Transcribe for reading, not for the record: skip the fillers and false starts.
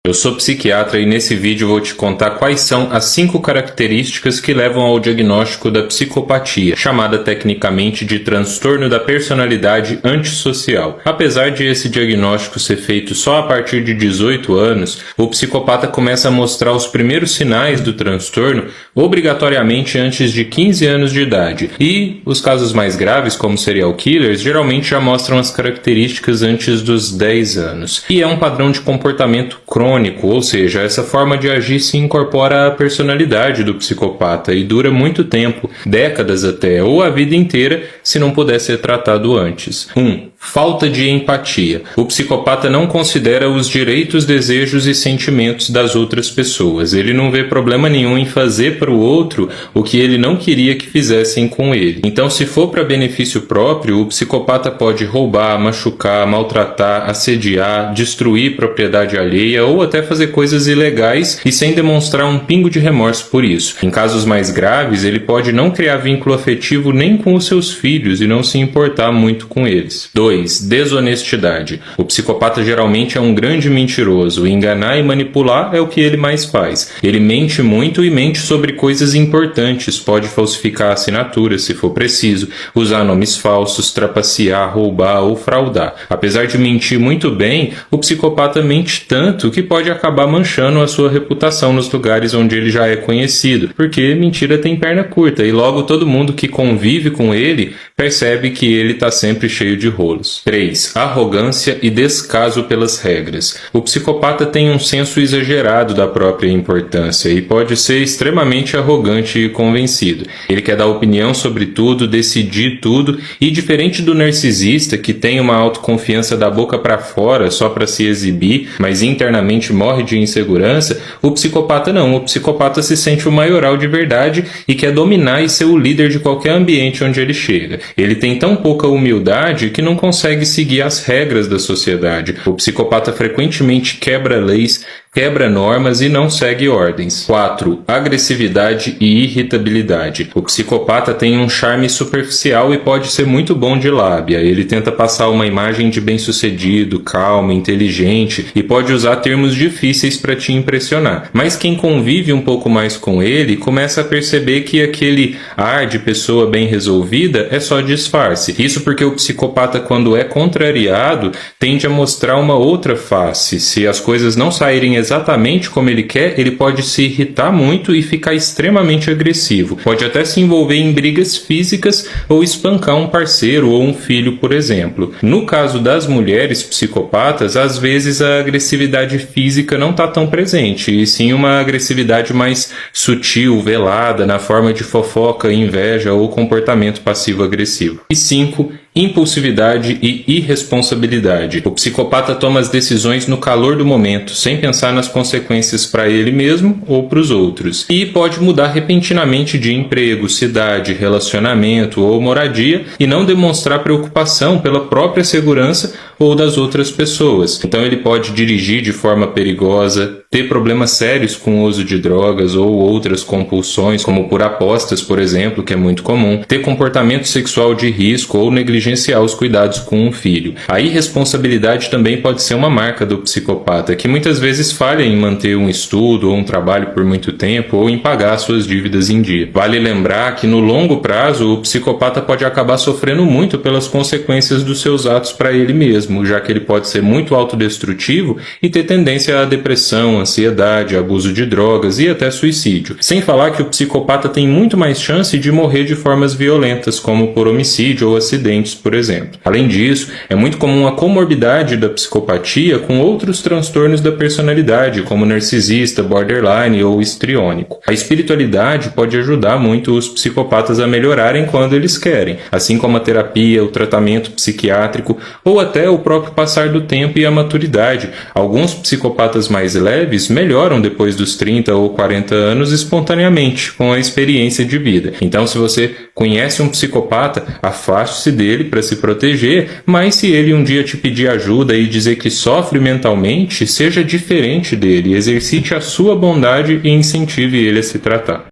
Eu sou psiquiatra e nesse vídeo vou te contar quais são as 5 características que levam ao diagnóstico da psicopatia, chamada tecnicamente de transtorno da personalidade antissocial. Apesar de esse diagnóstico ser feito só a partir de 18 anos, o psicopata começa a mostrar os primeiros sinais do transtorno obrigatoriamente antes de 15 anos de idade. E os casos mais graves, como serial killers, geralmente já mostram as características antes dos 10 anos. E é um padrão de comportamento crônico, ou seja, essa forma de agir se incorpora à personalidade do psicopata e dura muito tempo, décadas até, ou a vida inteira, se não puder ser tratado antes. 1. Falta de empatia. O psicopata não considera os direitos, desejos e sentimentos das outras pessoas. Ele não vê problema nenhum em fazer para o outro o que ele não queria que fizessem com ele. Então, se for para benefício próprio, o psicopata pode roubar, machucar, maltratar, assediar, destruir propriedade alheia ou até fazer coisas ilegais e sem demonstrar um pingo de remorso por isso. Em casos mais graves, ele pode não criar vínculo afetivo nem com os seus filhos e não se importar muito com eles. 2. Desonestidade. O psicopata geralmente é um grande mentiroso. Enganar e manipular é o que ele mais faz. Ele mente muito e mente sobre coisas importantes. Pode falsificar assinaturas se for preciso, usar nomes falsos, trapacear, roubar ou fraudar. Apesar de mentir muito bem, o psicopata mente tanto que pode acabar manchando a sua reputação nos lugares onde ele já é conhecido, porque mentira tem perna curta e logo todo mundo que convive com ele percebe que ele está sempre cheio de rolos. 3. Arrogância e descaso pelas regras. O psicopata tem um senso exagerado da própria importância e pode ser extremamente arrogante e convencido. Ele quer dar opinião sobre tudo, decidir tudo e, diferente do narcisista, que tem uma autoconfiança da boca para fora só para se exibir, mas internamente morre de insegurança, o psicopata não. O psicopata se sente o maioral de verdade e quer dominar e ser o líder de qualquer ambiente onde ele chega. Ele tem tão pouca humildade que não consegue seguir as regras da sociedade. O psicopata frequentemente quebra leis, quebra normas e não segue ordens. 4. Agressividade e irritabilidade. O psicopata tem um charme superficial e pode ser muito bom de lábia. Ele tenta passar uma imagem de bem-sucedido, calmo, inteligente e pode usar termos difíceis para te impressionar. Mas quem convive um pouco mais com ele começa a perceber que aquele ar de pessoa bem resolvida é só disfarce. Isso porque o psicopata, quando é contrariado, tende a mostrar uma outra face. Se as coisas não saírem exatamente como ele quer, ele pode se irritar muito e ficar extremamente agressivo. Pode até se envolver em brigas físicas ou espancar um parceiro ou um filho, por exemplo. No caso das mulheres psicopatas, às vezes a agressividade física não está tão presente, e sim uma agressividade mais sutil, velada, na forma de fofoca, inveja ou comportamento passivo-agressivo. E 5. Impulsividade e irresponsabilidade. O psicopata toma as decisões no calor do momento, sem pensar nas consequências para ele mesmo ou para os outros. E pode mudar repentinamente de emprego, cidade, relacionamento ou moradia e não demonstrar preocupação pela própria segurança ou das outras pessoas. Então ele pode dirigir de forma perigosa, ter problemas sérios com o uso de drogas ou outras compulsões, como por apostas, por exemplo, que é muito comum, ter comportamento sexual de risco ou negligenciar os cuidados com um filho. A irresponsabilidade também pode ser uma marca do psicopata, que muitas vezes falha em manter um estudo ou um trabalho por muito tempo ou em pagar suas dívidas em dia. Vale lembrar que no longo prazo o psicopata pode acabar sofrendo muito pelas consequências dos seus atos para ele mesmo, já que ele pode ser muito autodestrutivo e ter tendência à depressão, ansiedade, abuso de drogas e até suicídio. Sem falar que o psicopata tem muito mais chance de morrer de formas violentas, como por homicídio ou acidentes, por exemplo. Além disso, é muito comum a comorbidade da psicopatia com outros transtornos da personalidade, como narcisista, borderline ou histriônico. A espiritualidade pode ajudar muito os psicopatas a melhorarem quando eles querem, assim como a terapia, o tratamento psiquiátrico ou até o próprio passar do tempo e a maturidade. Alguns psicopatas mais leves melhoram depois dos 30 ou 40 anos espontaneamente, com a experiência de vida. Então, se você conhece um psicopata, afaste-se dele para se proteger, mas se ele um dia te pedir ajuda e dizer que sofre mentalmente, seja diferente dele, exercite a sua bondade e incentive ele a se tratar.